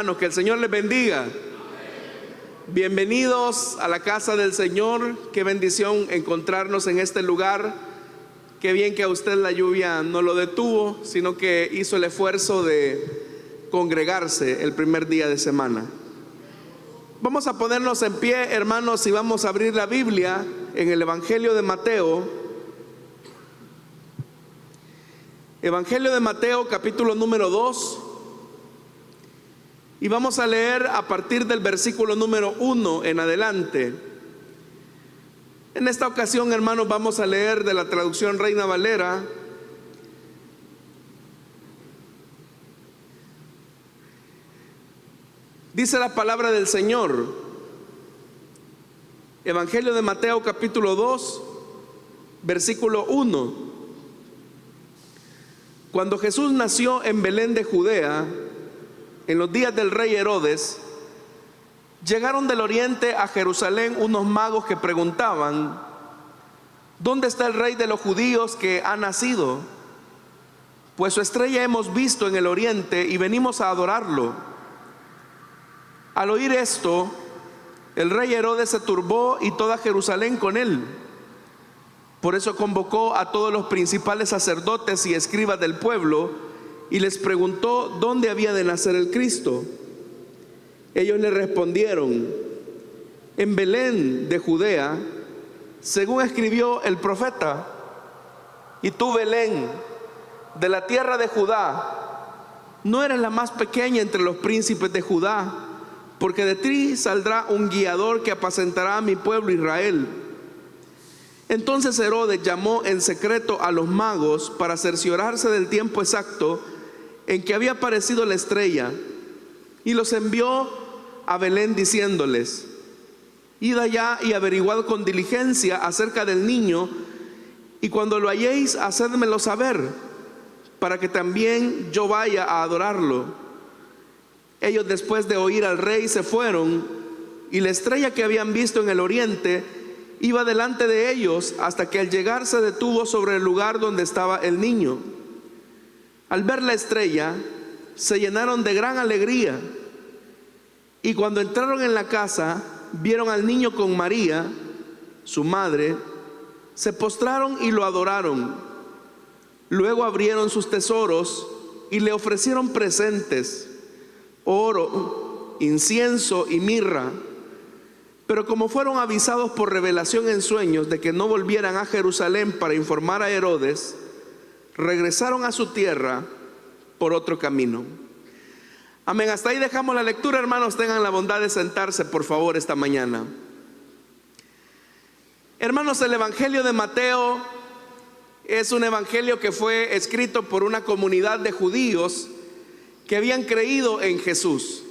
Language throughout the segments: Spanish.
hermanos, que el Señor les bendiga. Bienvenidos a la casa del Señor. Qué bendición encontrarnos en este lugar. Qué bien que a usted la lluvia no lo detuvo, sino que hizo el esfuerzo de congregarse el primer día de semana. Vamos a ponernos en pie, hermanos, y vamos a abrir la Biblia en el Evangelio de Mateo. Evangelio de Mateo, capítulo número 2. Y vamos a leer a partir del versículo número 1 en adelante. En esta ocasión, hermanos, vamos a leer de la traducción Reina Valera. Dice la palabra del Señor. Evangelio de Mateo, capítulo 2, versículo 1. Cuando Jesús nació en Belén de Judea, en los días del rey Herodes, llegaron del oriente a Jerusalén unos magos que preguntaban: ¿dónde está el rey de los judíos que ha nacido? Pues su estrella hemos visto en el oriente y venimos a adorarlo. Al oír esto, el rey Herodes se turbó y toda Jerusalén con él. Por eso convocó a todos los principales sacerdotes y escribas del pueblo y les preguntó dónde había de nacer el Cristo. Ellos le respondieron: en Belén de Judea, según escribió el profeta. Y tú, Belén, de la tierra de Judá, no eres la más pequeña entre los príncipes de Judá, porque de ti saldrá un guiador que apacentará a mi pueblo Israel. Entonces Herodes llamó en secreto a los magos para cerciorarse del tiempo exacto en que había aparecido la estrella, y los envió a Belén diciéndoles: id allá y averiguad con diligencia acerca del niño, y cuando lo halléis, hacedmelo saber, para que también yo vaya a adorarlo. Ellos, después de oír al rey, se fueron, y la estrella que habían visto en el oriente iba delante de ellos hasta que al llegar se detuvo sobre el lugar donde estaba el niño. Al ver la estrella, se llenaron de gran alegría, y cuando entraron en la casa, vieron al niño con María, su madre, se postraron y lo adoraron. Luego abrieron sus tesoros y le ofrecieron presentes: oro, incienso y mirra. Pero como fueron avisados por revelación en sueños de que no volvieran a Jerusalén para informar a Herodes, regresaron a su tierra por otro camino. Amén. Hasta ahí dejamos la lectura, hermanos. Tengan la bondad de sentarse, por favor, esta mañana. Hermanos, el Evangelio de Mateo es un evangelio que fue escrito por una comunidad de judíos que habían creído en Jesús,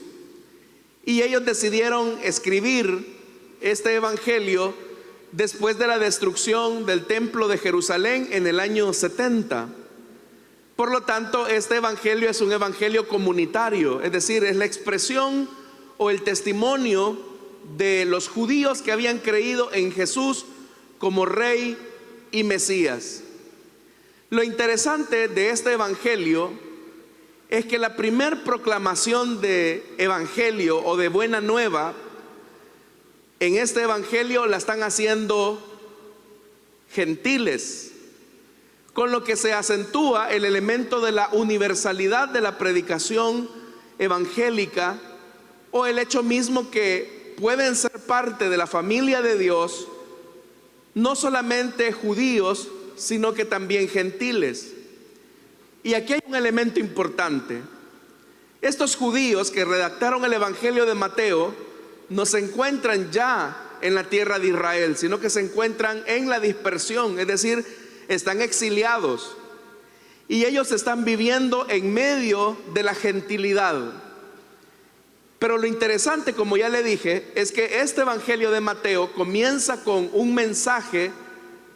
y ellos decidieron escribir este evangelio después de la destrucción del templo de Jerusalén en el año 70. Por lo tanto, este evangelio es un evangelio comunitario, es decir, es la expresión o el testimonio de los judíos que habían creído en Jesús como Rey y Mesías. Lo interesante de este evangelio es que la primer proclamación de evangelio o de buena nueva en este evangelio la están haciendo gentiles, con lo que se acentúa el elemento de la universalidad de la predicación evangélica, o el hecho mismo que pueden ser parte de la familia de Dios no solamente judíos, sino que también gentiles. Y aquí hay un elemento importante. Estos judíos que redactaron el Evangelio de Mateo no se encuentran ya en la tierra de Israel, sino que se encuentran en la dispersión, es decir, están exiliados, y ellos están viviendo en medio de la gentilidad. Pero lo interesante, como ya le dije, es que este Evangelio de Mateo comienza con un mensaje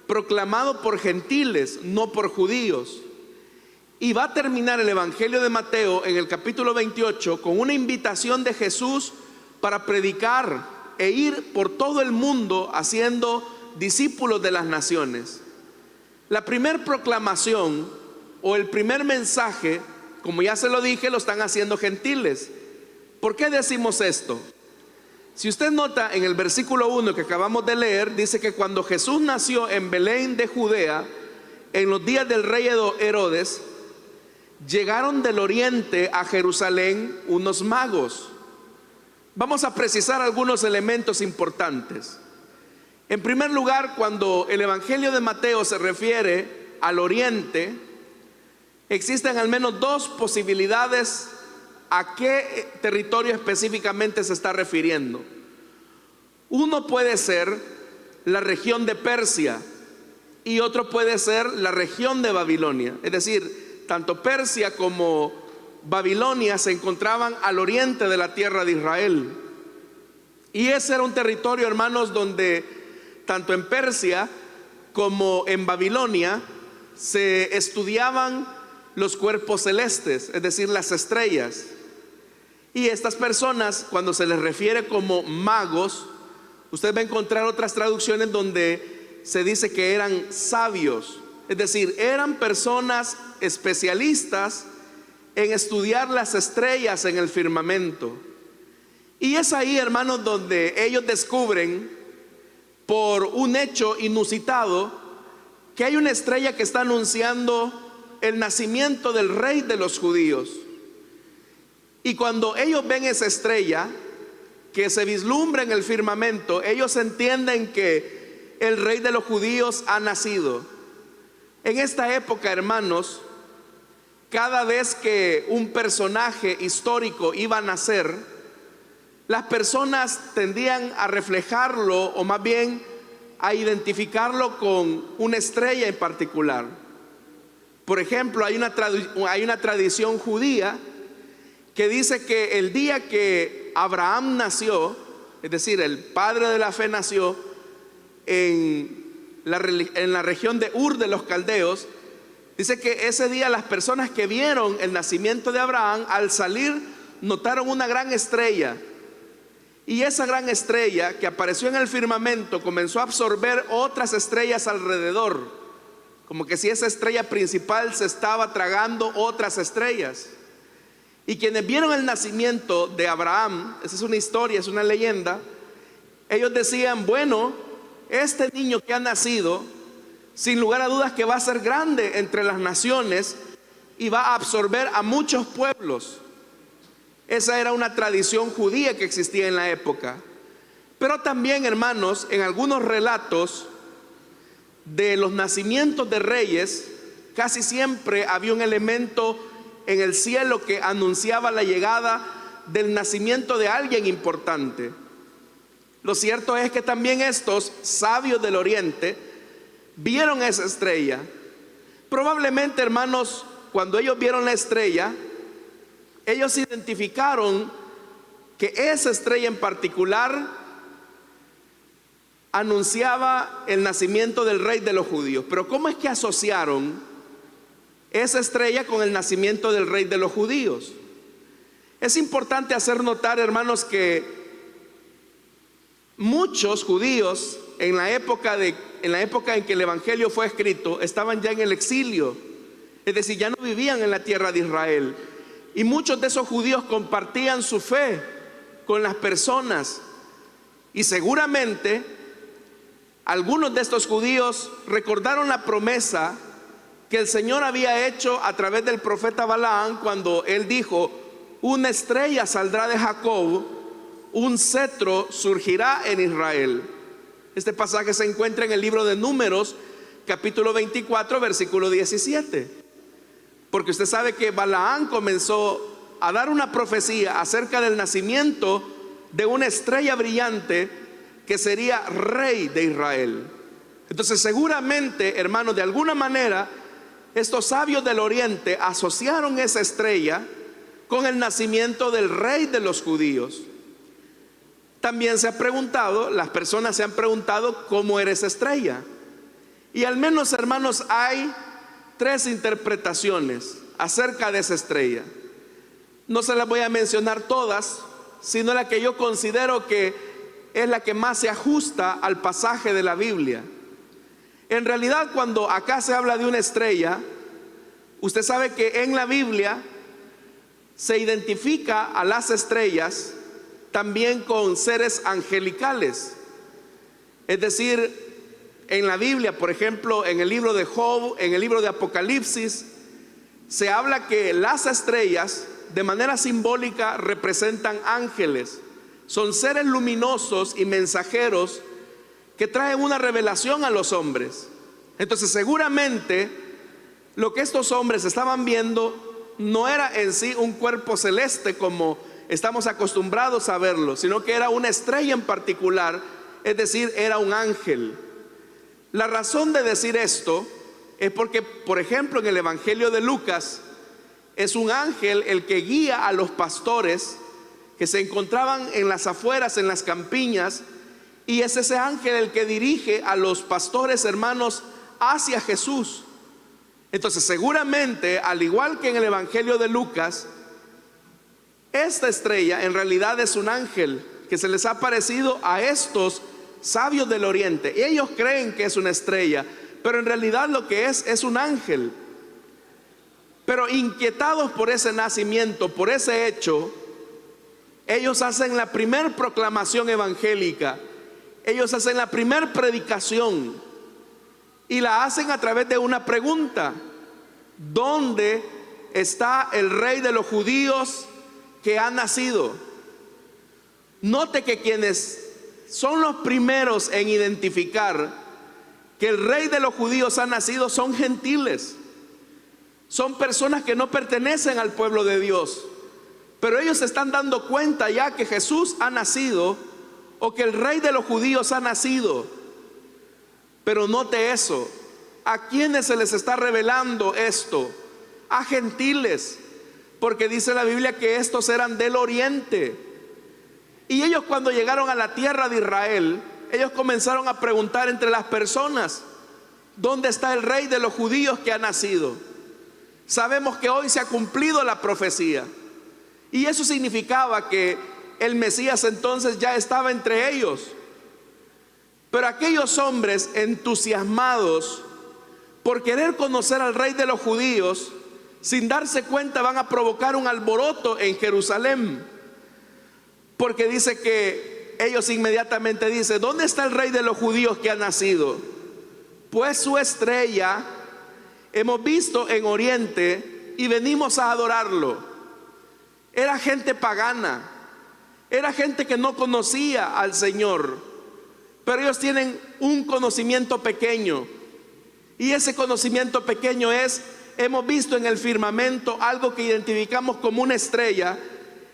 proclamado por gentiles, no por judíos. Y va a terminar el Evangelio de Mateo en el capítulo 28 con una invitación de Jesús para predicar e ir por todo el mundo haciendo discípulos de las naciones. La primer proclamación o el primer mensaje, como ya se lo dije, lo están haciendo gentiles. ¿Por qué decimos esto? Si usted nota en el versículo 1 que acabamos de leer, dice que cuando Jesús nació en Belén de Judea, en los días del rey Herodes, llegaron del oriente a Jerusalén unos magos. Vamos a precisar algunos elementos importantes. En primer lugar, cuando el Evangelio de Mateo se refiere al oriente, existen al menos dos posibilidades a qué territorio específicamente se está refiriendo. Uno puede ser la región de Persia y otro puede ser la región de Babilonia. Es decir, tanto Persia como Babilonia se encontraban al oriente de la tierra de Israel. Y ese era un territorio, hermanos, donde tanto en Persia como en Babilonia se estudiaban los cuerpos celestes, es decir, las estrellas. Y estas personas, cuando se les refiere como magos, usted va a encontrar otras traducciones donde se dice que eran sabios, es decir, eran personas especialistas en estudiar las estrellas en el firmamento. Y es ahí, hermanos, donde ellos descubren, por un hecho inusitado, que hay una estrella que está anunciando el nacimiento del rey de los judíos. Y cuando ellos ven esa estrella que se vislumbra en el firmamento, ellos entienden que el rey de los judíos ha nacido. En esta época, hermanos, cada vez que un personaje histórico iba a nacer, las personas tendían a reflejarlo, o más bien a identificarlo con una estrella en particular. Por ejemplo, hay una tradición judía que dice que el día que Abraham nació, es decir, el padre de la fe nació en la región de Ur de los Caldeos, dice que ese día las personas que vieron el nacimiento de Abraham, al salir notaron una gran estrella. Y esa gran estrella que apareció en el firmamento comenzó a absorber otras estrellas alrededor, como que si esa estrella principal se estaba tragando otras estrellas. Y quienes vieron el nacimiento de Abraham, esa es una historia, es una leyenda, ellos decían, bueno, este niño que ha nacido, sin lugar a dudas que va a ser grande entre las naciones y va a absorber a muchos pueblos. Esa era una tradición judía que existía en la época. Pero también, hermanos, en algunos relatos de los nacimientos de reyes, casi siempre había un elemento en el cielo que anunciaba la llegada del nacimiento de alguien importante. Lo cierto es que también estos sabios del oriente vieron esa estrella. Probablemente, hermanos, cuando ellos vieron la estrella, ellos identificaron que esa estrella en particular anunciaba el nacimiento del rey de los judíos. Pero ¿cómo es que asociaron esa estrella con el nacimiento del rey de los judíos? Es importante hacer notar, hermanos, que muchos judíos en la época en que el evangelio fue escrito estaban ya en el exilio, es decir, ya no vivían en la tierra de Israel. Y muchos de esos judíos compartían su fe con las personas, y seguramente algunos de estos judíos recordaron la promesa que el Señor había hecho a través del profeta Balaam, cuando él dijo: una estrella saldrá de Jacob, un cetro surgirá en Israel. Este pasaje se encuentra en el libro de Números, capítulo 24, versículo 17. Porque usted sabe que Balaam comenzó a dar una profecía acerca del nacimiento de una estrella brillante que sería rey de Israel. Entonces, seguramente, hermanos, de alguna manera estos sabios del oriente asociaron esa estrella con el nacimiento del rey de los judíos. También las personas se han preguntado cómo era esa estrella. Y al menos, hermanos, hay tres interpretaciones acerca de esa estrella. No se las voy a mencionar todas, sino la que yo considero que es la que más se ajusta al pasaje de la Biblia. En realidad, cuando acá se habla de una estrella, usted sabe que en la Biblia se identifica a las estrellas también con seres angelicales. Es decir, en la Biblia, por ejemplo, en el libro de Job, en el libro de Apocalipsis, se habla que las estrellas, de manera simbólica, representan ángeles. Son seres luminosos y mensajeros que traen una revelación a los hombres. Entonces, seguramente, lo que estos hombres estaban viendo no era en sí un cuerpo celeste como estamos acostumbrados a verlo, sino que era una estrella en particular, es decir, era un ángel. La razón de decir esto es porque, por ejemplo, en el Evangelio de Lucas, es un ángel el que guía a los pastores que se encontraban en las afueras, en las campiñas, y es ese ángel el que dirige a los pastores hermanos hacia Jesús. Entonces, seguramente, al igual que en el Evangelio de Lucas, esta estrella en realidad es un ángel que se les ha aparecido a estos sabios del oriente. Y ellos creen que es una estrella, pero en realidad lo que es un ángel. Pero inquietados por ese nacimiento, por ese hecho, ellos hacen la primer proclamación evangélica. Ellos hacen la primer predicación y la hacen a través de una pregunta: ¿dónde está el rey de los judíos que ha nacido? Note que quienes son los primeros en identificar que el rey de los judíos ha nacido son gentiles. Son personas que no pertenecen al pueblo de Dios, pero ellos se están dando cuenta ya que Jesús ha nacido, o que el rey de los judíos ha nacido. Pero note eso: ¿a quiénes se les está revelando esto? A gentiles, porque dice la Biblia que estos eran del oriente. Y ellos, cuando llegaron a la tierra de Israel, ellos comenzaron a preguntar entre las personas: ¿dónde está el rey de los judíos que ha nacido? Sabemos que hoy se ha cumplido la profecía, y eso significaba que el Mesías entonces ya estaba entre ellos. Pero aquellos hombres entusiasmados por querer conocer al rey de los judíos, sin darse cuenta van a provocar un alboroto en Jerusalén, porque dice que ellos inmediatamente dicen: ¿dónde está el rey de los judíos que ha nacido? Pues su estrella hemos visto en oriente y venimos a adorarlo. Era gente pagana, era gente que no conocía al Señor, pero ellos tienen un conocimiento pequeño, y ese conocimiento pequeño es: hemos visto en el firmamento algo que identificamos como una estrella,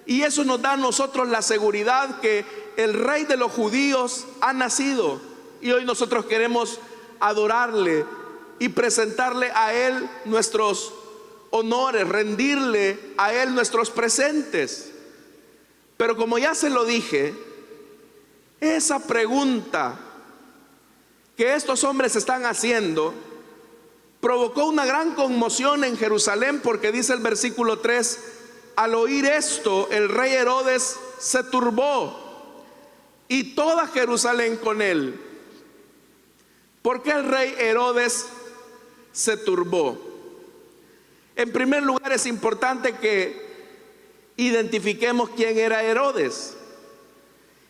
y eso nos da a nosotros la seguridad que el rey de los judíos ha nacido, y hoy nosotros queremos adorarle y presentarle a él nuestros honores, rendirle a él nuestros presentes. Pero como ya se lo dije, esa pregunta que estos hombres están haciendo provocó una gran conmoción en Jerusalén, porque dice el versículo 3: al oír esto, el rey Herodes se turbó, y toda Jerusalén con él. ¿Por qué el rey Herodes se turbó? En primer lugar, es importante que identifiquemos quién era Herodes,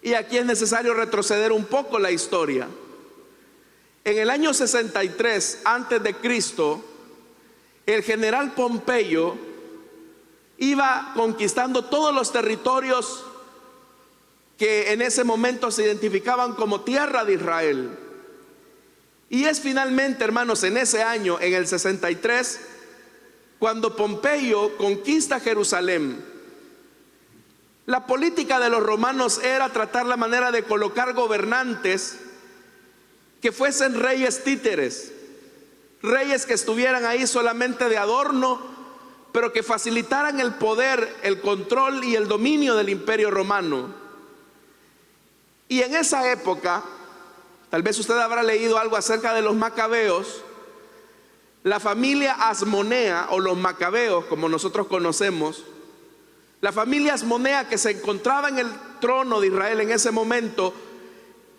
y aquí es necesario retroceder un poco la historia. En el año 63 antes de Cristo, el general Pompeyo iba conquistando todos los territorios que en ese momento se identificaban como tierra de Israel. Y es finalmente, hermanos, en ese año, en el 63, cuando Pompeyo conquista Jerusalén. La política de los romanos era tratar la manera de colocar gobernantes que fuesen reyes títeres, reyes que estuvieran ahí solamente de adorno, pero que facilitaran el poder, el control y el dominio del imperio romano. Y en esa época, tal vez usted habrá leído algo acerca de los macabeos. La familia Asmonea, o los macabeos como nosotros conocemos, la familia Asmonea, que se encontraba en el trono de Israel en ese momento,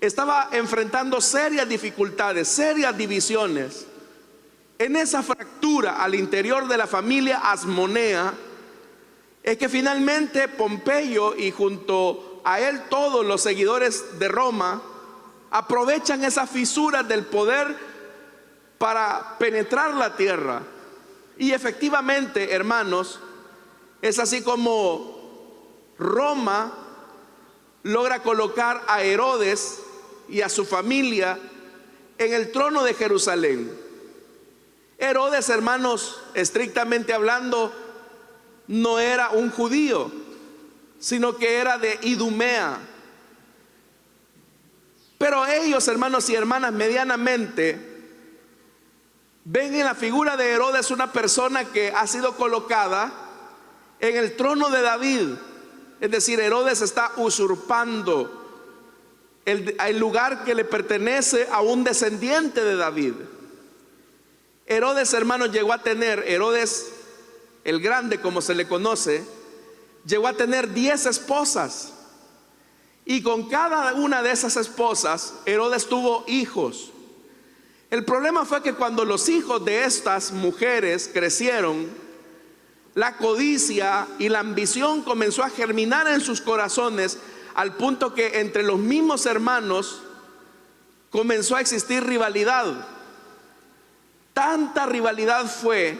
estaba enfrentando serias dificultades, serias divisiones. En esa fractura al interior de la familia Asmonea, es que finalmente Pompeyo y junto a él todos los seguidores de Roma aprovechan esas fisuras del poder para penetrar la tierra. Y efectivamente, hermanos, es así como Roma logra colocar a Herodes y a su familia en el trono de Jerusalén. Herodes, hermanos, estrictamente hablando, no era un judío, sino que era de Idumea. Pero ellos, hermanos y hermanas, medianamente ven en la figura de Herodes una persona que ha sido colocada en el trono de David. Es decir, Herodes está usurpando el lugar que le pertenece a un descendiente de David. Herodes, hermanos, llegó a tener, Herodes el Grande, como se le conoce, llegó a tener 10 esposas. Y con cada una de esas esposas, Herodes tuvo hijos. El problema fue que cuando los hijos de estas mujeres crecieron, la codicia y la ambición comenzó a germinar en sus corazones, al punto que entre los mismos hermanos comenzó a existir rivalidad. Tanta rivalidad fue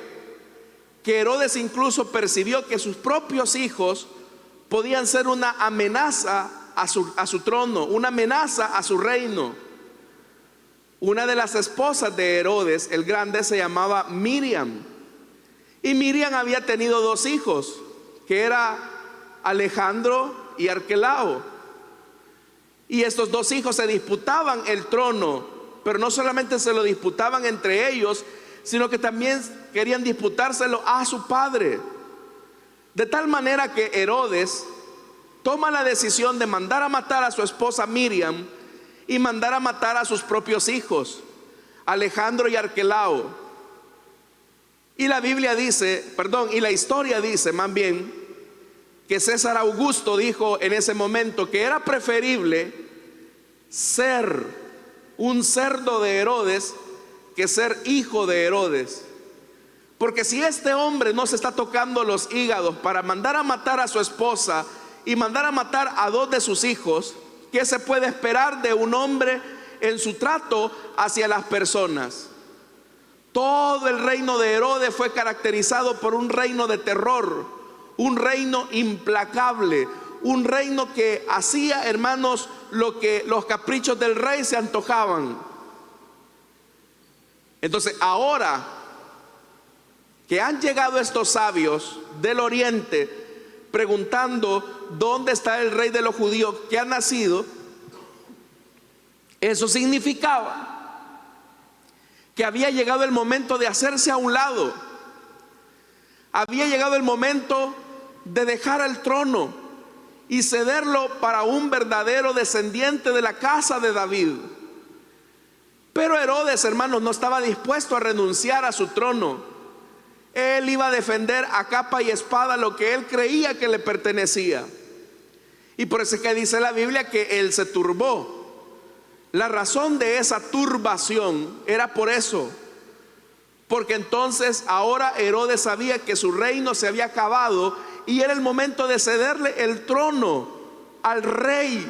que Herodes incluso percibió que sus propios hijos podían ser una amenaza a su trono, una amenaza a su reino. Una de las esposas de Herodes el Grande se llamaba Miriam. Y Miriam había tenido 2 hijos, que era Alejandro y Arquelao. Y estos 2 hijos se disputaban el trono, pero no solamente se lo disputaban entre ellos, sino que también querían disputárselo a su padre. De tal manera que Herodes toma la decisión de mandar a matar a su esposa Miriam y mandar a matar a sus propios hijos, Alejandro y Arquelao. Y la Biblia dice, y la historia dice más bien, que César Augusto dijo en ese momento que era preferible ser un cerdo de Herodes que ser hijo de Herodes. Porque si este hombre no se está tocando los hígados para mandar a matar a su esposa y mandar a matar a 2 de sus hijos, ¿qué se puede esperar de un hombre en su trato hacia las personas? Todo el reino de Herodes fue caracterizado por un reino de terror, un reino implacable, un reino que hacía, hermanos, lo que los caprichos del rey se antojaban. Entonces, ahora que han llegado estos sabios del oriente preguntando dónde está el rey de los judíos que ha nacido, eso significaba que había llegado el momento de hacerse a un lado. Había llegado el momento de dejar el trono y cederlo para un verdadero descendiente de la casa de David. Pero Herodes, hermanos, no estaba dispuesto a renunciar a su trono. Él iba a defender a capa y espada lo que él creía que le pertenecía. Y por eso es que dice la Biblia que él se turbó. La razón de esa turbación era por eso, porque entonces ahora Herodes sabía que su reino se había acabado y era el momento de cederle el trono al rey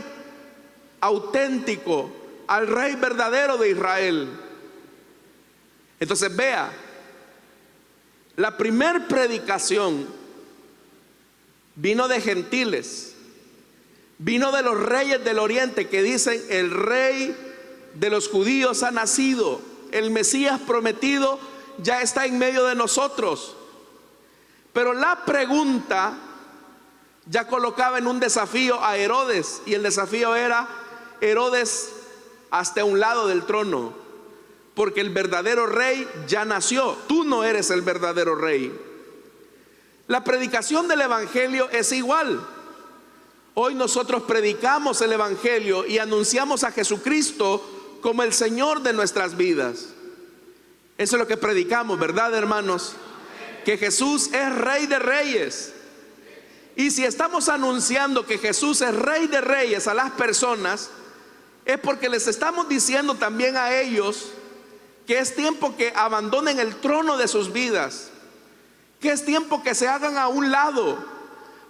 auténtico, al rey verdadero de Israel. Entonces vea, la primer predicación vino de gentiles. Vino de los reyes del oriente que dicen: el rey de los judíos ha nacido, el Mesías prometido ya está en medio de nosotros. Pero la pregunta ya colocaba en un desafío a Herodes, y el desafío era: Herodes, hazte a un lado del trono, porque el verdadero rey ya nació, tú no eres el verdadero rey. La predicación del evangelio es igual. Hoy nosotros predicamos el evangelio y anunciamos a Jesucristo como el Señor de nuestras vidas. Eso es lo que predicamos, ¿verdad, hermanos? Que Jesús es Rey de Reyes. Y si estamos anunciando que Jesús es Rey de Reyes a las personas, es porque les estamos diciendo también a ellos que es tiempo que abandonen el trono de sus vidas, que es tiempo que se hagan a un lado,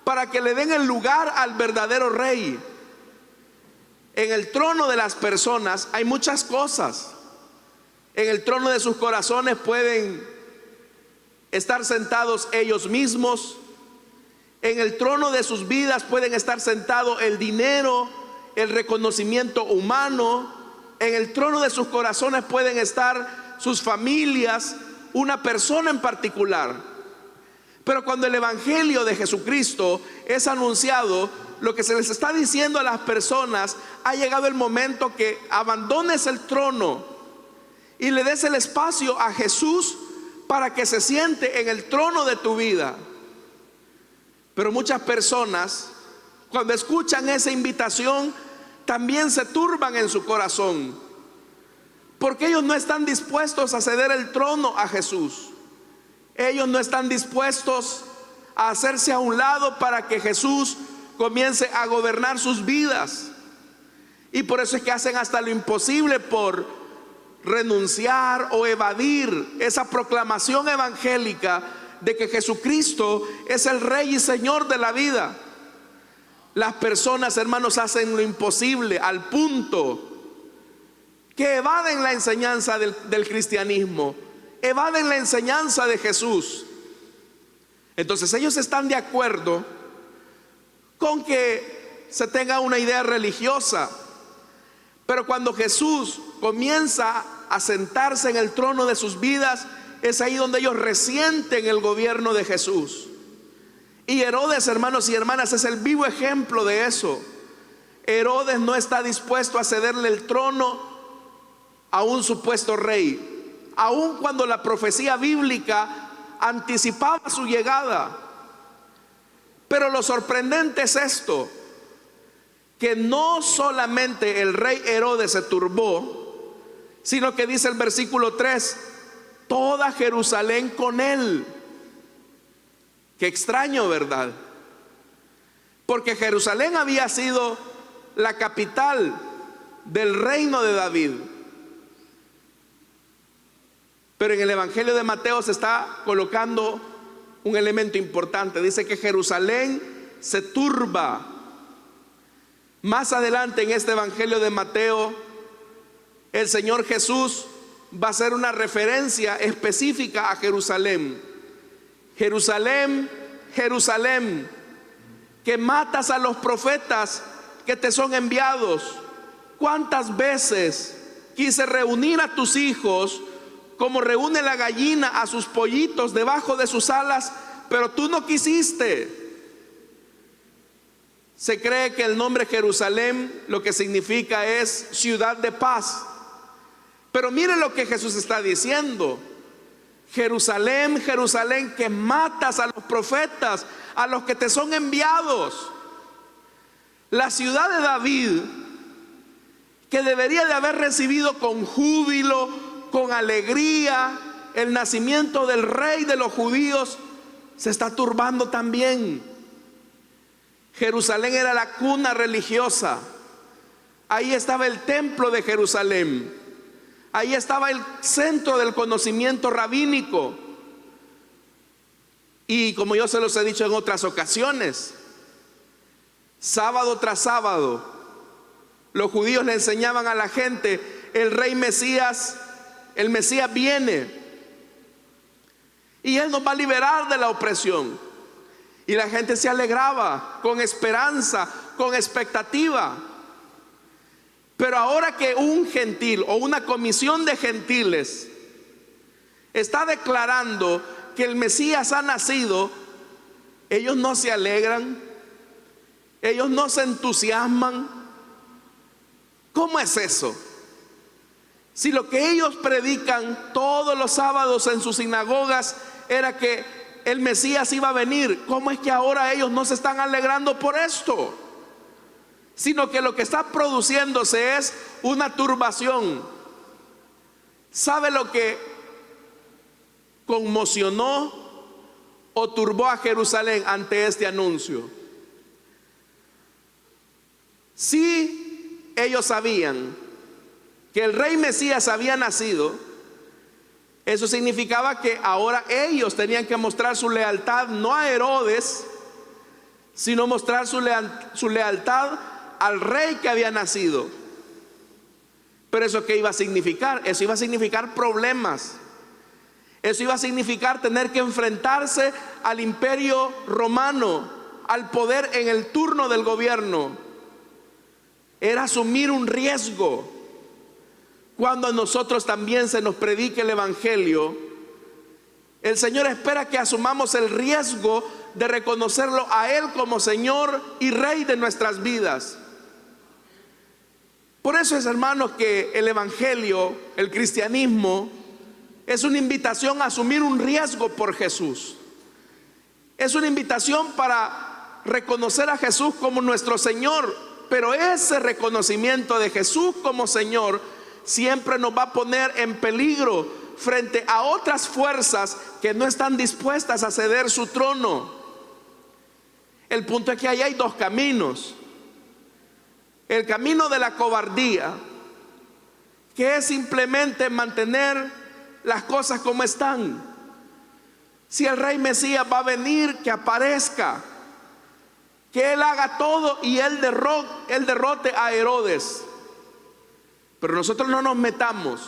para que le den el lugar al verdadero rey. En el trono de las personas hay muchas cosas. En el trono de sus corazones pueden estar sentados ellos mismos. En el trono de sus vidas pueden estar sentados el dinero, el reconocimiento humano. En el trono de sus corazones pueden estar sus familias, una persona en particular. Pero cuando el evangelio de Jesucristo es anunciado, lo que se les está diciendo a las personas: ha llegado el momento que abandones el trono y le des el espacio a Jesús para que se siente en el trono de tu vida. Pero muchas personas, cuando escuchan esa invitación, también se turban en su corazón, porque ellos no están dispuestos a ceder el trono a Jesús. Ellos no están dispuestos a hacerse a un lado para que Jesús comience a gobernar sus vidas. Y por eso es que hacen hasta lo imposible por renunciar o evadir esa proclamación evangélica de que Jesucristo es el Rey y Señor de la vida. Las personas, hermanos, hacen lo imposible al punto que evaden la enseñanza del cristianismo, evaden la enseñanza de Jesús. Entonces ellos están de acuerdo con que se tenga una idea religiosa, pero cuando Jesús comienza a sentarse en el trono de sus vidas, es ahí donde ellos resienten el gobierno de Jesús. Y Herodes, hermanos y hermanas, es el vivo ejemplo de eso. Herodes no está dispuesto a cederle el trono a un supuesto rey, aun cuando la profecía bíblica anticipaba su llegada. Pero lo sorprendente es esto, que no solamente el rey Herodes se turbó, sino que dice el versículo 3: toda Jerusalén con él. Qué extraño, ¿verdad? Porque Jerusalén había sido la capital del reino de David. Pero en el evangelio de Mateo se está colocando un elemento importante. Dice que Jerusalén se turba. Más adelante en este evangelio de Mateo, el Señor Jesús va a hacer una referencia específica a Jerusalén. Jerusalén, Jerusalén, que matas a los profetas que te son enviados. ¿Cuántas veces quise reunir a tus hijos como reúne la gallina a sus pollitos debajo de sus alas, pero tú no quisiste? Se cree que el nombre Jerusalén lo que significa es ciudad de paz. Pero miren lo que Jesús está diciendo: Jerusalén, Jerusalén, que matas a los profetas, a los que te son enviados. La ciudad de David, que debería de haber recibido con júbilo, con alegría, el nacimiento del rey de los judíos, se está turbando también. Jerusalén era la cuna religiosa. Ahí estaba el templo de Jerusalén. Ahí estaba el centro del conocimiento rabínico. Y como yo se los he dicho en otras ocasiones, sábado tras sábado, los judíos le enseñaban a la gente: el rey Mesías, el Mesías viene y él nos va a liberar de la opresión. Y la gente se alegraba con esperanza, con expectativa. Pero ahora que un gentil o una comisión de gentiles está declarando que el Mesías ha nacido, ellos no se alegran, ellos no se entusiasman. ¿Cómo es eso? Si lo que ellos predican todos los sábados en sus sinagogas era que el Mesías iba a venir, ¿cómo es que ahora ellos no se están alegrando por esto? Sino que lo que está produciéndose es una turbación. ¿Sabe lo que conmocionó o turbó a Jerusalén ante este anuncio? Si ellos sabían que el rey Mesías había nacido, eso significaba que ahora ellos tenían que mostrar su lealtad no a Herodes, sino mostrar su lealtad al rey que había nacido. Pero ¿eso qué iba a significar? Eso iba a significar problemas. Eso iba a significar tener que enfrentarse al imperio romano, al poder en el turno del gobierno. Era asumir un riesgo. Cuando a nosotros también se nos predique el evangelio, el Señor espera que asumamos el riesgo de reconocerlo a Él como Señor y Rey de nuestras vidas. Por eso es, hermanos, que el evangelio, el cristianismo, es una invitación a asumir un riesgo por Jesús. Es una invitación para reconocer a Jesús como nuestro Señor. Pero ese reconocimiento de Jesús como Señor siempre nos va a poner en peligro frente a otras fuerzas que no están dispuestas a ceder su trono. El punto es que ahí hay dos caminos. El camino de la cobardía, que es simplemente mantener las cosas como están. Si el rey Mesías va a venir, que aparezca, que Él haga todo y Él derrote a Herodes. Pero nosotros no nos metamos.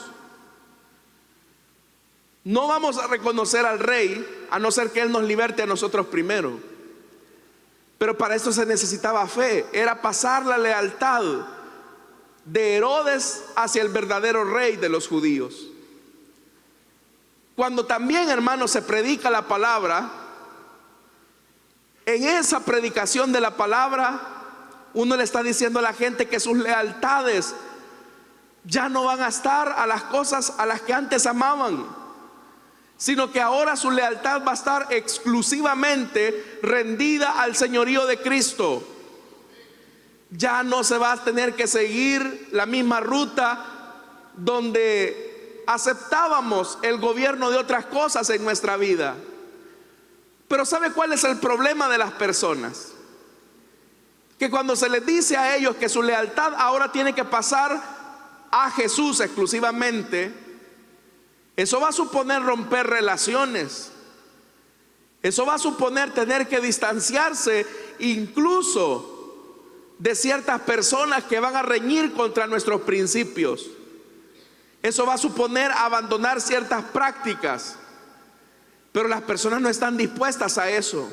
No vamos a reconocer al rey a no ser que Él nos liberte a nosotros primero. Pero para esto se necesitaba fe. Era pasar la lealtad de Herodes hacia el verdadero rey de los judíos. Cuando también, hermanos, se predica la palabra, en esa predicación de la palabra, uno le está diciendo a la gente que sus lealtades ya no van a estar a las cosas a las que antes amaban, sino que ahora su lealtad va a estar exclusivamente rendida al señorío de Cristo. Ya no se va a tener que seguir la misma ruta donde aceptábamos el gobierno de otras cosas en nuestra vida. Pero ¿sabe cuál es el problema de las personas? Que cuando se les dice a ellos que su lealtad ahora tiene que pasar a Jesús exclusivamente, eso va a suponer romper relaciones. Eso va a suponer tener que distanciarse incluso de ciertas personas que van a reñir contra nuestros principios. Eso va a suponer abandonar ciertas prácticas. Pero las personas no están dispuestas a eso.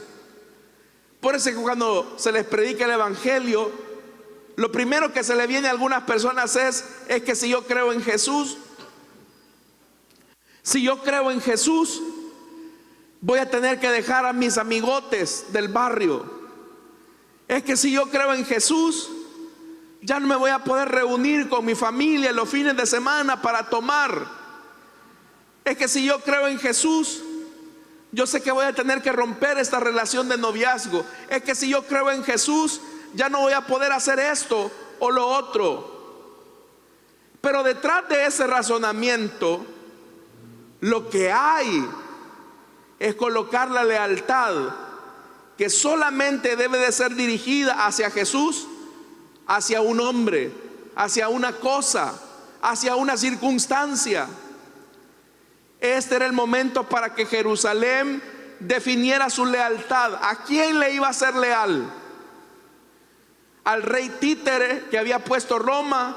Por eso que cuando se les predica el evangelio, lo primero que se le viene a algunas personas es que si yo creo en Jesús, voy a tener que dejar a mis amigotes del barrio. Es que si yo creo en Jesús, ya no me voy a poder reunir con mi familia los fines de semana para tomar. Es que si yo creo en Jesús, yo sé que voy a tener que romper esta relación de noviazgo. Es que si yo creo en Jesús, ya no voy a poder hacer esto o lo otro. Pero detrás de ese razonamiento, lo que hay es colocar la lealtad que solamente debe de ser dirigida hacia Jesús, hacia un hombre, hacia una cosa, hacia una circunstancia. Este era el momento para que Jerusalén definiera su lealtad. ¿A quién le iba a ser leal? ¿Al rey títere que había puesto Roma?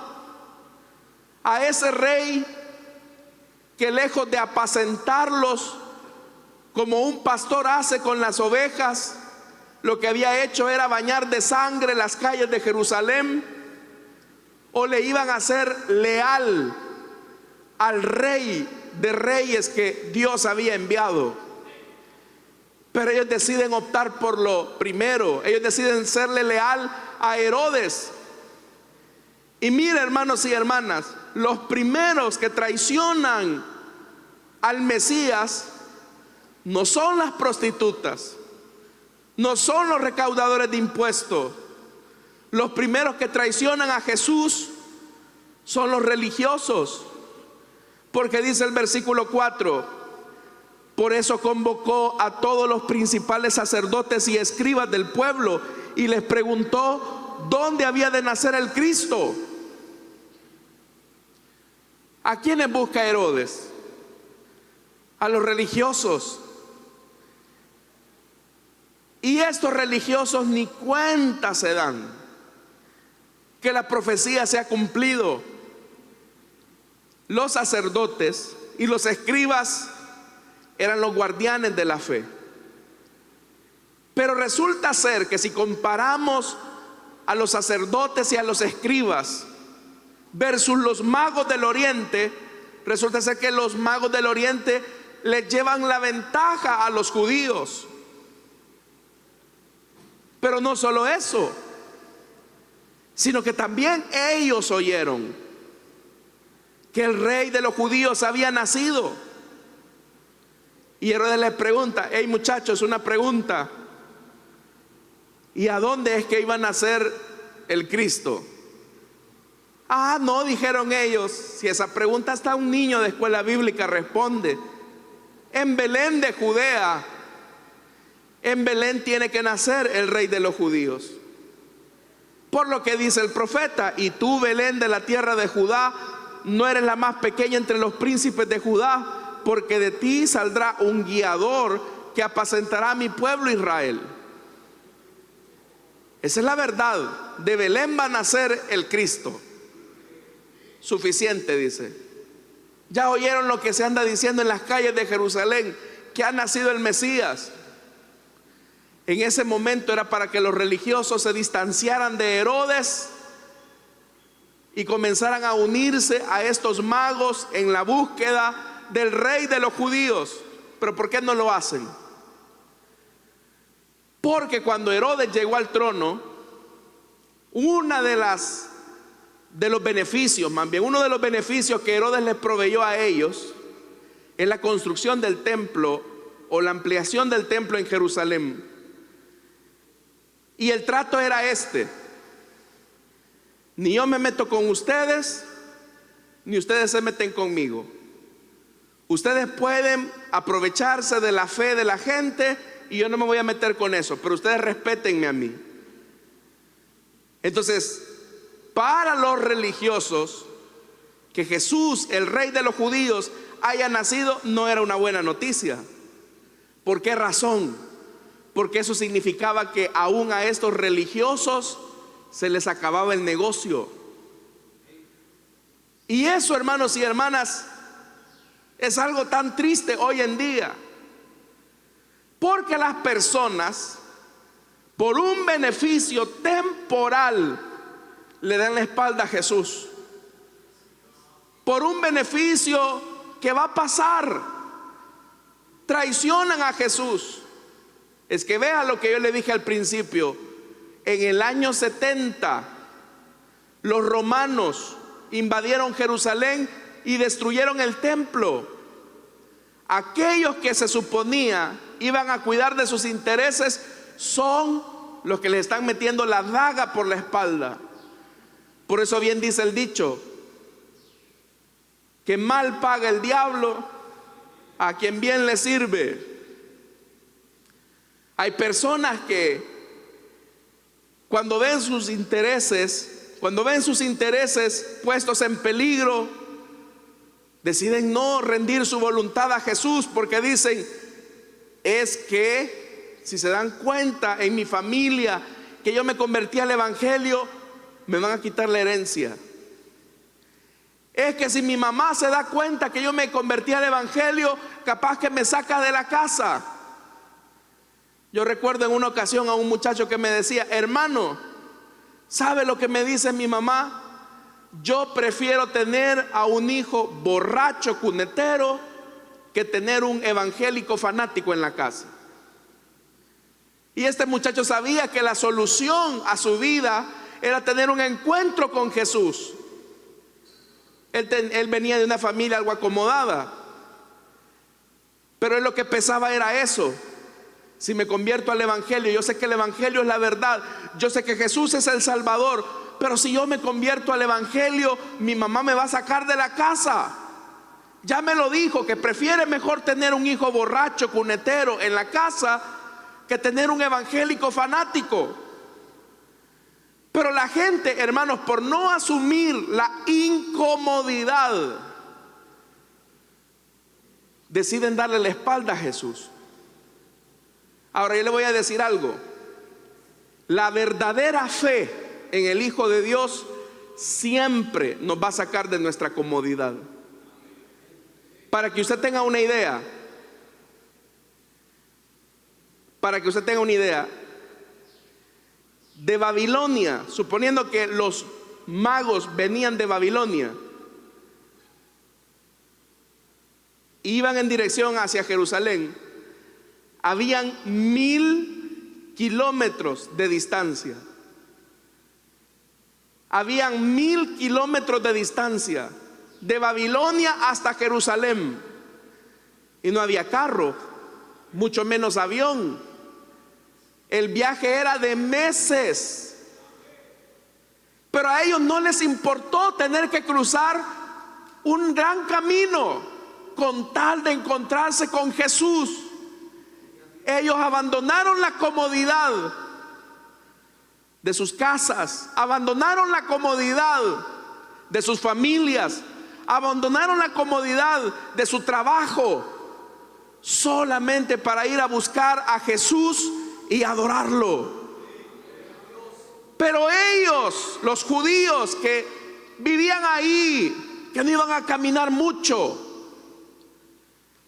¿A ese rey que lejos de apacentarlos como un pastor hace con las ovejas, lo que había hecho era bañar de sangre las calles de Jerusalén? ¿O le iban a ser leal al rey de reyes que Dios había enviado? Pero ellos deciden optar por lo primero. Ellos deciden serle leal a Herodes. Y mire, hermanos y hermanas, los primeros que traicionan al Mesías no son las prostitutas, no son los recaudadores de impuestos. Los primeros que traicionan a Jesús son los religiosos. Porque dice el versículo 4: por eso convocó a todos los principales sacerdotes y escribas del pueblo y les preguntó dónde había de nacer el Cristo. ¿A quiénes busca Herodes? A los religiosos. Y estos religiosos ni cuenta se dan que la profecía se ha cumplido. Los sacerdotes y los escribas eran los guardianes de la fe. Pero resulta ser que si comparamos a los sacerdotes y a los escribas versus los magos del oriente, resulta ser que los magos del oriente les llevan la ventaja a los judíos. Pero no solo eso, sino que también ellos oyeron que el rey de los judíos había nacido. Y Herodes les pregunta: hey muchachos, una pregunta, ¿y a dónde es que iba a nacer el Cristo? Ah, no, dijeron ellos, si esa pregunta está un niño de escuela bíblica responde: en Belén de Judea, en Belén tiene que nacer el rey de los judíos. Por lo que dice el profeta: y tú, Belén de la tierra de Judá, no eres la más pequeña entre los príncipes de Judá, porque de ti saldrá un guiador que apacentará a mi pueblo Israel. Esa es la verdad. De Belén va a nacer el Cristo. Suficiente, dice. Ya oyeron lo que se anda diciendo en las calles de Jerusalén, que ha nacido el Mesías. En ese momento era para que los religiosos se distanciaran de Herodes y comenzaran a unirse a estos magos en la búsqueda del rey de los judíos. Pero ¿por qué no lo hacen? Porque cuando Herodes llegó al trono, uno de los beneficios que Herodes les proveyó a ellos es la construcción del templo o la ampliación del templo en Jerusalén. Y el trato era este: ni yo me meto con ustedes, ni ustedes se meten conmigo. Ustedes pueden aprovecharse de la fe de la gente y yo no me voy a meter con eso, pero ustedes respétenme a mí. Entonces, para los religiosos, que Jesús, el rey de los judíos, haya nacido no era una buena noticia. ¿Por qué razón? Porque eso significaba que aún a estos religiosos se les acababa el negocio. Y eso, hermanos y hermanas, es algo tan triste hoy en día, porque las personas, por un beneficio temporal, le dan la espalda a Jesús. Por un beneficio que va a pasar, traicionan a Jesús. Es que vea lo que yo le dije al principio. En el año 70 los romanos invadieron Jerusalén y destruyeron el templo. Aquellos que se suponía iban a cuidar de sus intereses son los que les están metiendo la daga por la espalda. Por eso bien dice el dicho, que mal paga el diablo a quien bien le sirve. Hay personas que cuando ven sus intereses puestos en peligro, deciden no rendir su voluntad a Jesús, porque dicen: es que si se dan cuenta en mi familia que yo me convertí al evangelio, me van a quitar la herencia. Es que si mi mamá se da cuenta que yo me convertí al evangelio, capaz que me saca de la casa. Yo recuerdo en una ocasión a un muchacho que me decía: hermano, ¿sabe lo que me dice mi mamá? Yo prefiero tener a un hijo borracho, cunetero, que tener un evangélico fanático en la casa. Y este muchacho sabía que la solución a su vida era tener un encuentro con Jesús. Él venía de una familia algo acomodada, pero él lo que pensaba era eso: si me convierto al evangelio, yo sé que el evangelio es la verdad, yo sé que Jesús es el Salvador, pero si yo me convierto al evangelio, mi mamá me va a sacar de la casa. Ya me lo dijo, que prefiere mejor tener un hijo borracho, cunetero en la casa, que tener un evangélico fanático. Pero la gente, hermanos, por no asumir la incomodidad, deciden darle la espalda a Jesús. Ahora yo le voy a decir algo. La verdadera fe en el Hijo de Dios siempre nos va a sacar de nuestra comodidad. Para que usted tenga una idea, de Babilonia, suponiendo que los magos venían de Babilonia, iban en dirección hacia Jerusalén, habían 1000 kilómetros de distancia. Habían 1000 kilómetros de distancia de Babilonia hasta Jerusalén, y no había carro, mucho menos avión. El viaje era de meses, pero a ellos no les importó tener que cruzar un gran camino con tal de encontrarse con Jesús. Ellos abandonaron la comodidad de sus casas, abandonaron la comodidad de sus familias, abandonaron la comodidad de su trabajo, solamente para ir a buscar a Jesús y adorarlo. Pero ellos, los judíos que vivían ahí, que no iban a caminar mucho,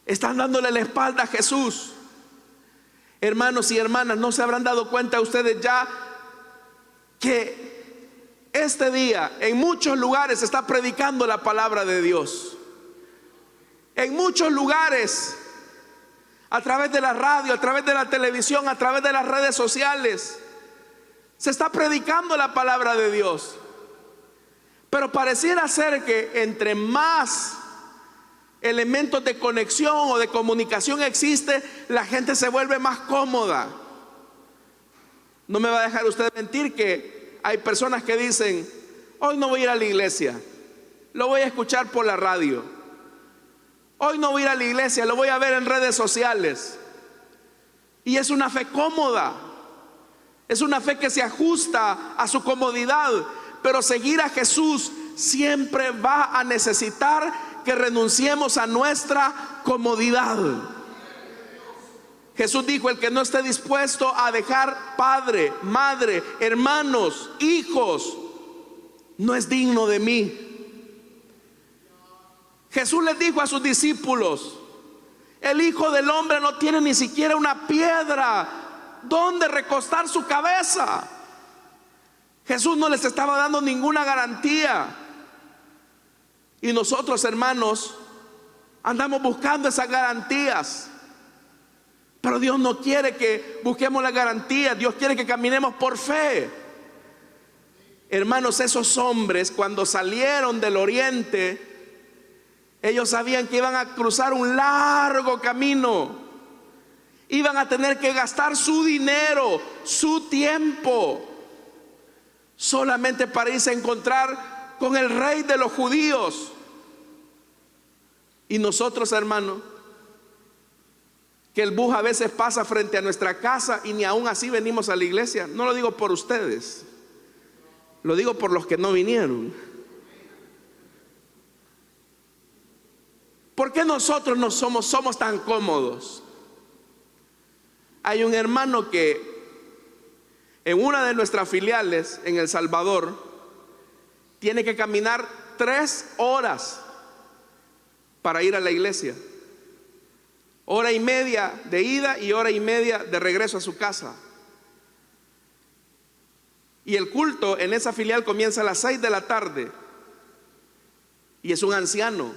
están dándole la espalda a Jesús. Hermanos y hermanas, ¿no se habrán dado cuenta ustedes ya que este día en muchos lugares se está predicando la palabra de Dios? En muchos lugares, a través de la radio, a través de la televisión, a través de las redes sociales, se está predicando la palabra de Dios. Pero pareciera ser que entre más elementos de conexión o de comunicación existe, la gente se vuelve más cómoda. No me va a dejar usted mentir que hay personas que dicen: hoy no voy a ir a la iglesia, lo voy a escuchar por la radio. Hoy no voy a ir a la iglesia, lo voy a ver en redes sociales. Y es una fe cómoda, es una fe que se ajusta a su comodidad. Pero seguir a Jesús siempre va a necesitar que renunciemos a nuestra comodidad. Jesús dijo: el que no esté dispuesto a dejar padre, madre, hermanos, hijos, no es digno de mí. Jesús les dijo a sus discípulos: el Hijo del Hombre no tiene ni siquiera una piedra donde recostar su cabeza. Jesús no les estaba dando ninguna garantía. Y nosotros, hermanos, andamos buscando esas garantías. Pero Dios no quiere que busquemos las garantías. Dios quiere que caminemos por fe. Hermanos, esos hombres cuando salieron del oriente, ellos sabían que iban a cruzar un largo camino. Iban a tener que gastar su dinero, su tiempo, solamente para irse a encontrar con el rey de los judíos. Y nosotros, hermanos, que el bus a veces pasa frente a nuestra casa y ni aún así venimos a la iglesia. No lo digo por ustedes, lo digo por los que no vinieron. ¿Por qué nosotros no somos tan cómodos? Hay un hermano que en una de nuestras filiales en El Salvador tiene que caminar 3 horas para ir a la iglesia. 1:30 de ida y 1:30 de regreso a su casa. Y el culto en esa filial comienza a las 6 de la tarde. Y es un anciano.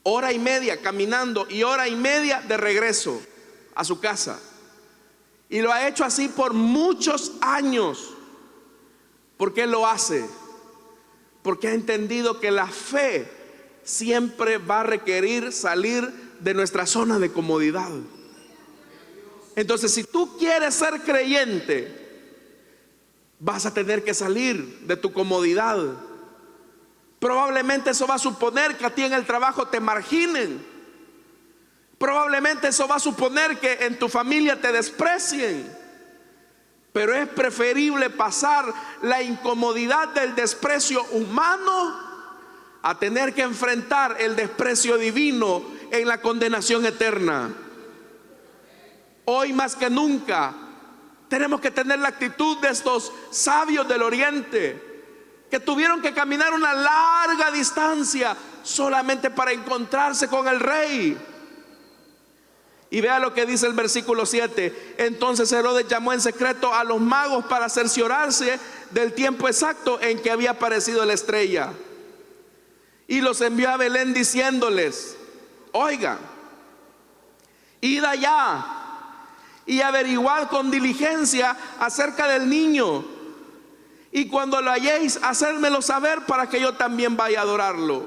1:30 caminando y 1:30 de regreso a su casa. Y lo ha hecho así por muchos años. ¿Por qué lo hace? Porque ha entendido que la fe siempre va a requerir salir de nuestra zona de comodidad. Entonces, si tú quieres ser creyente, vas a tener que salir de tu comodidad. Probablemente eso va a suponer que a ti en el trabajo te marginen. Probablemente eso va a suponer que en tu familia te desprecien. Pero es preferible pasar la incomodidad del desprecio humano a tener que enfrentar el desprecio divino en la condenación eterna. Hoy más que nunca tenemos que tener la actitud de estos sabios del oriente, que tuvieron que caminar una larga distancia solamente para encontrarse con el rey. Y vea lo que dice el versículo 7. Entonces Herodes llamó en secreto a los magos para cerciorarse del tiempo exacto en que había aparecido la estrella, y los envió a Belén diciéndoles: oigan, id allá y averiguad con diligencia acerca del niño, y cuando lo halléis, hacérmelo saber para que yo también vaya a adorarlo.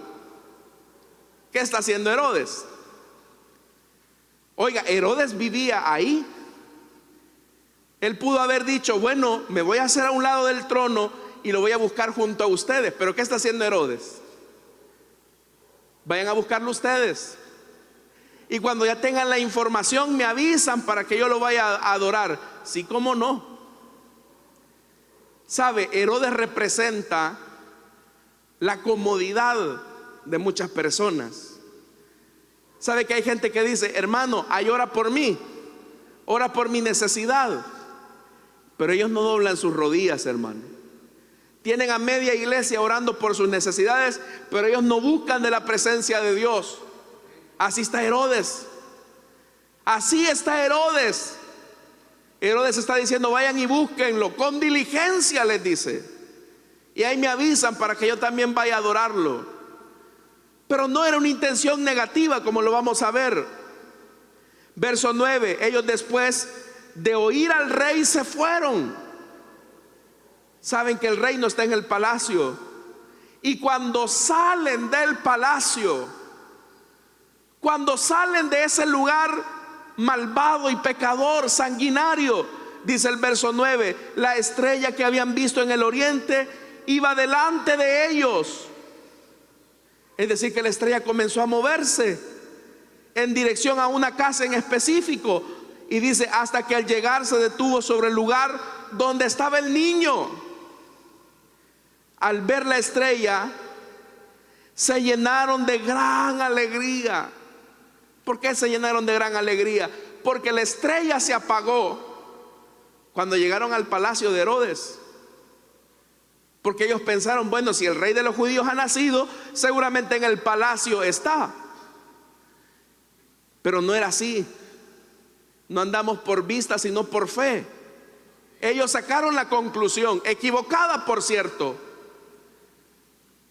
¿Qué está haciendo Herodes? Oiga, Herodes vivía ahí. Él pudo haber dicho: bueno, me voy a hacer a un lado del trono y lo voy a buscar junto a ustedes. Pero ¿qué está haciendo Herodes? Vayan a buscarlo ustedes, y cuando ya tengan la información me avisan para que yo lo vaya a adorar. Sí, cómo no. Sabe, Herodes representa la comodidad de muchas personas. Sabe que hay gente que dice: hermano, ay, ora por mí, ora por mi necesidad. Pero ellos no doblan sus rodillas, hermano. Tienen a media iglesia orando por sus necesidades, pero ellos no buscan de la presencia de Dios. Así está Herodes. Así está Herodes. Herodes está diciendo: vayan y búsquenlo con diligencia, les dice, y ahí me avisan para que yo también vaya a adorarlo. Pero no era una intención negativa, como lo vamos a ver. Verso 9. Ellos, después de oír al rey, se fueron. Saben que el rey no está en el palacio, y cuando salen del palacio, cuando salen de ese lugar malvado y pecador, sanguinario, dice el verso 9, la estrella que habían visto en el oriente iba delante de ellos. Es decir, que la estrella comenzó a moverse en dirección a una casa en específico, y dice: hasta que al llegar se detuvo sobre el lugar donde estaba el niño. Al ver la estrella, se llenaron de gran alegría. ¿Por qué se llenaron de gran alegría? Porque la estrella se apagó cuando llegaron al palacio de Herodes. Porque ellos pensaron: bueno, si el rey de los judíos ha nacido, seguramente en el palacio está. Pero no era así. No andamos por vista, sino por fe. Ellos sacaron la conclusión, equivocada por cierto,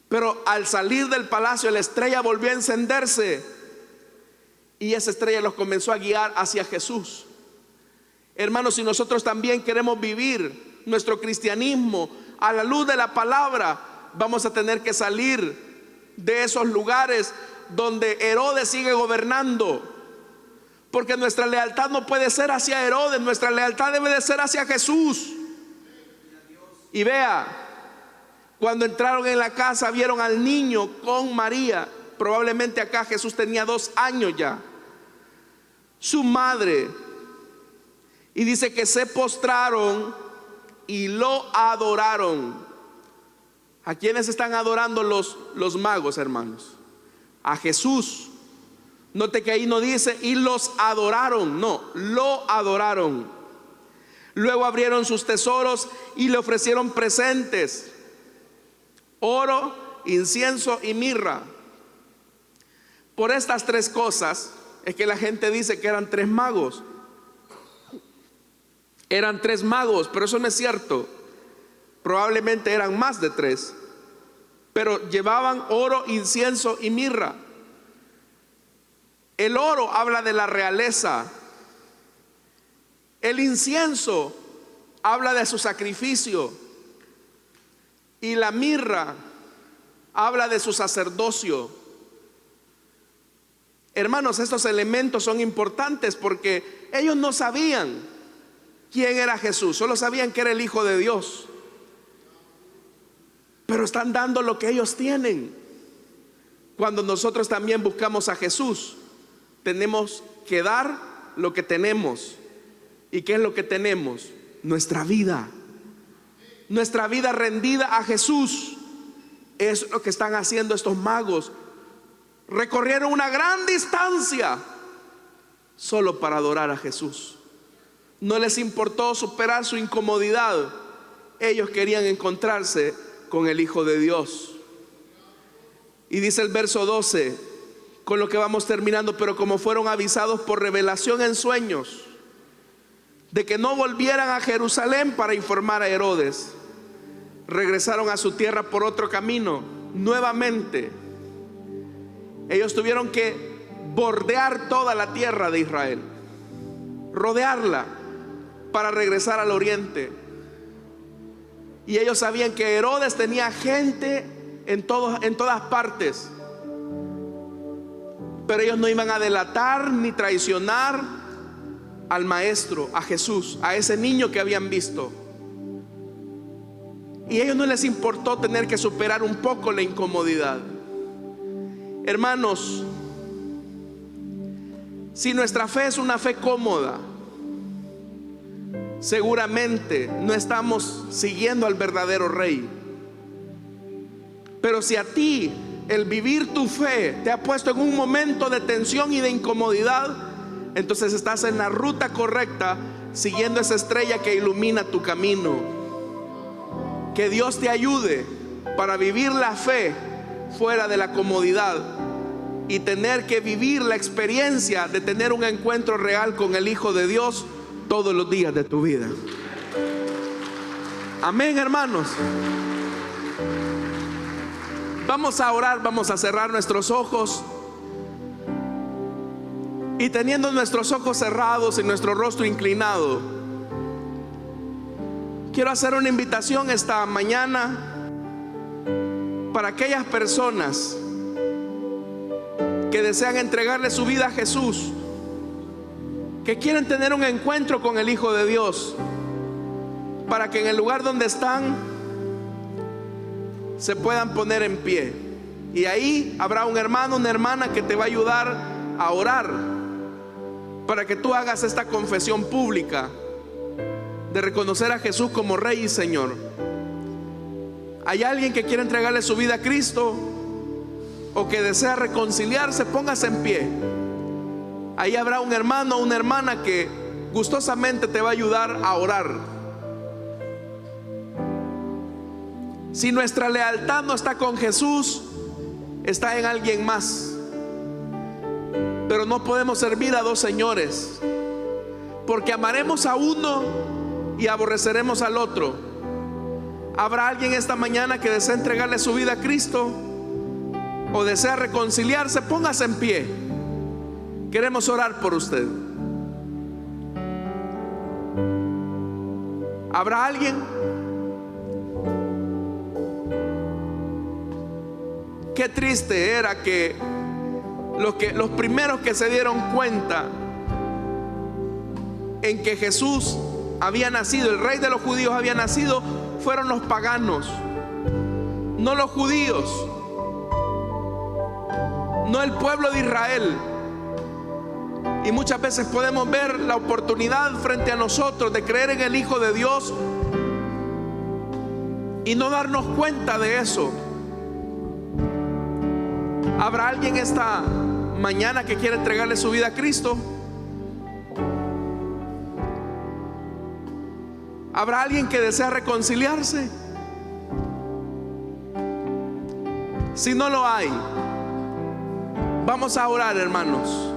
pero al salir del palacio la estrella volvió a encenderse, y esa estrella los comenzó a guiar hacia Jesús. Hermanos, si nosotros también queremos vivir nuestro cristianismo a la luz de la palabra, vamos a tener que salir de esos lugares donde Herodes sigue gobernando, porque nuestra lealtad no puede ser hacia Herodes, nuestra lealtad debe de ser hacia Jesús. Y vea, cuando entraron en la casa, vieron al niño con María. Probablemente acá Jesús tenía 2 años ya. Su madre. Y dice que se postraron y lo adoraron. ¿A quiénes están adorando los magos, hermanos? A Jesús. Note que ahí no dice y los adoraron, no, lo adoraron. Luego abrieron sus tesoros y le ofrecieron presentes: oro, incienso y mirra. Por estas 3 cosas es que la gente dice que eran 3 magos. Eran 3 magos, pero eso no es cierto. Probablemente eran más de 3, pero llevaban oro, incienso y mirra. El oro habla de la realeza. El incienso habla de su sacrificio, y la mirra habla de su sacerdocio. Hermanos, estos elementos son importantes porque ellos no sabían quién era Jesús, solo sabían que era el Hijo de Dios. Pero están dando lo que ellos tienen. Cuando nosotros también buscamos a Jesús, tenemos que dar lo que tenemos. ¿Y qué es lo que tenemos? Nuestra vida. Nuestra vida rendida a Jesús. Es lo que están haciendo estos magos. Recorrieron una gran distancia solo para adorar a Jesús. no les importó superar su incomodidad. Ellos querían encontrarse con el Hijo de Dios. Y dice el verso 12, con lo que vamos terminando: pero como fueron avisados por revelación en sueños de que no volvieran a Jerusalén para informar a Herodes, regresaron a su tierra por otro camino. Nuevamente, ellos tuvieron que bordear toda la tierra de Israel, rodearla para regresar al oriente. Y ellos sabían que Herodes tenía gente en todas partes, pero ellos no iban a delatar ni traicionar al maestro, a Jesús, a ese niño que habían visto. Y a ellos no les importó tener que superar un poco la incomodidad. Hermanos, si nuestra fe es una fe cómoda, seguramente no estamos siguiendo al verdadero Rey. Pero si a ti el vivir tu fe te ha puesto en un momento de tensión y de incomodidad, entonces estás en la ruta correcta, siguiendo esa estrella que ilumina tu camino. Que Dios te ayude para vivir la fe fuera de la comodidad y tener que vivir la experiencia de tener un encuentro real con el Hijo de Dios todos los días de tu vida. Amén, hermanos. Vamos a orar, vamos a cerrar nuestros ojos. Y teniendo nuestros ojos cerrados y nuestro rostro inclinado, quiero hacer una invitación esta mañana para aquellas personas que desean entregarle su vida a Jesús, que quieren tener un encuentro con el Hijo de Dios, para que en el lugar donde están se puedan poner en pie. Y ahí habrá un hermano, una hermana que te va a ayudar a orar para que tú hagas esta confesión pública de reconocer a Jesús como Rey y Señor. ¿Hay alguien que quiere entregarle su vida a Cristo o que desea reconciliarse? Póngase en pie. Ahí habrá un hermano o una hermana que gustosamente te va a ayudar a orar. Si nuestra lealtad no está con Jesús, está en alguien más. Pero no podemos servir a dos señores, porque amaremos a uno y aborreceremos al otro. ¿Habrá alguien esta mañana que desea entregarle su vida a Cristo o desea reconciliarse? Póngase en pie. Queremos orar por usted. ¿Habrá alguien? Qué triste era que los primeros que se dieron cuenta en que Jesús había nacido, el Rey de los judíos había nacido, fueron los paganos, no los judíos, no el pueblo de Israel. Y muchas veces podemos ver la oportunidad frente a nosotros de creer en el Hijo de Dios y no darnos cuenta de eso. ¿Habrá alguien esta mañana que quiera entregarle su vida a Cristo? ¿Habrá alguien que desea reconciliarse? Si no lo hay, vamos a orar, hermanos.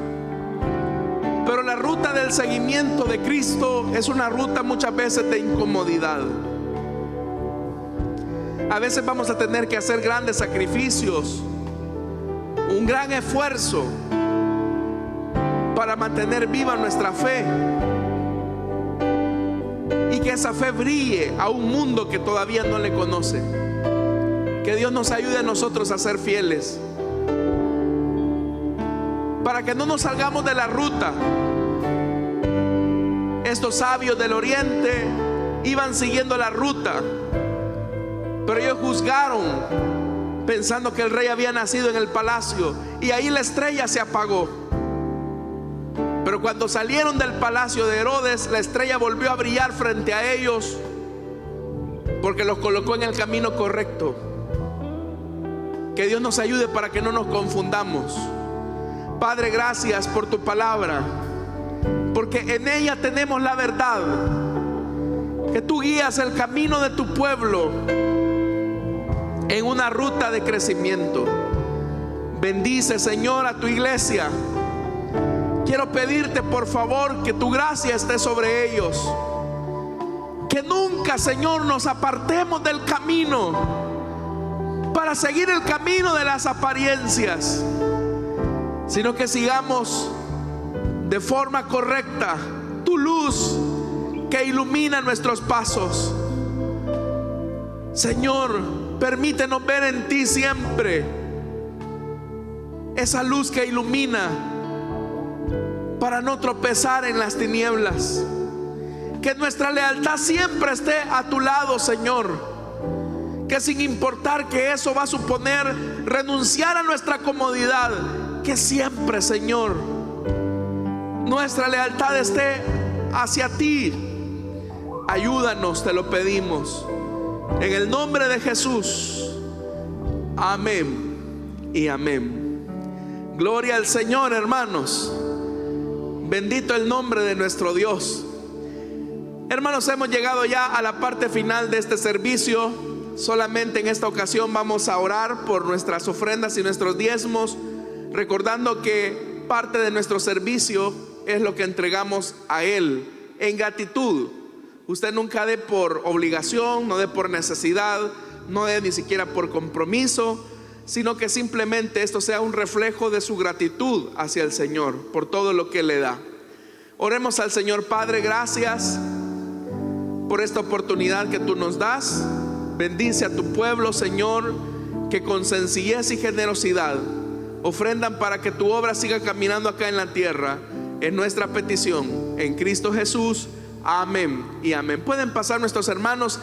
Pero la ruta del seguimiento de Cristo es una ruta muchas veces de incomodidad. A veces vamos a tener que hacer grandes sacrificios, un gran esfuerzo para mantener viva nuestra fe y que esa fe brille a un mundo que todavía no le conoce. Que Dios nos ayude a nosotros a ser fieles, para que no nos salgamos de la ruta. Estos sabios del oriente iban siguiendo la ruta, pero ellos juzgaron pensando que el rey había nacido en el palacio, y ahí la estrella se apagó. Pero cuando salieron del palacio de Herodes, la estrella volvió a brillar frente a ellos, porque los colocó en el camino correcto. Que Dios nos ayude para que no nos confundamos. Padre, gracias por tu palabra, porque en ella tenemos la verdad, que tú guías el camino de tu pueblo en una ruta de crecimiento. Bendice, Señor, a tu iglesia. Quiero pedirte, por favor, que tu gracia esté sobre ellos, que nunca, Señor, nos apartemos del camino para seguir el camino de las apariencias, sino que sigamos de forma correcta tu luz que ilumina nuestros pasos. Señor, permítenos ver en ti siempre esa luz que ilumina, para no tropezar en las tinieblas. Que nuestra lealtad siempre esté a tu lado, Señor. Que sin importar que eso va a suponer renunciar a nuestra comodidad, que siempre, Señor, nuestra lealtad esté hacia ti. Ayúdanos, te lo pedimos, en el nombre de Jesús. Amén y amén. Gloria al Señor, hermanos. Bendito el nombre de nuestro Dios. Hermanos, hemos llegado ya a la parte final de este servicio. Solamente en esta ocasión vamos a orar por nuestras ofrendas y nuestros diezmos, recordando que parte de nuestro servicio es lo que entregamos a Él en gratitud. Usted nunca dé por obligación, no dé por necesidad, no dé ni siquiera por compromiso, sino que simplemente esto sea un reflejo de su gratitud hacia el Señor por todo lo que le da. Oremos al Señor. Padre, gracias por esta oportunidad que tú nos das. Bendice a tu pueblo, Señor, que con sencillez y generosidad ofrendan para que tu obra siga caminando acá en la tierra. Es nuestra petición en Cristo Jesús. Amén y amén. Pueden pasar nuestros hermanos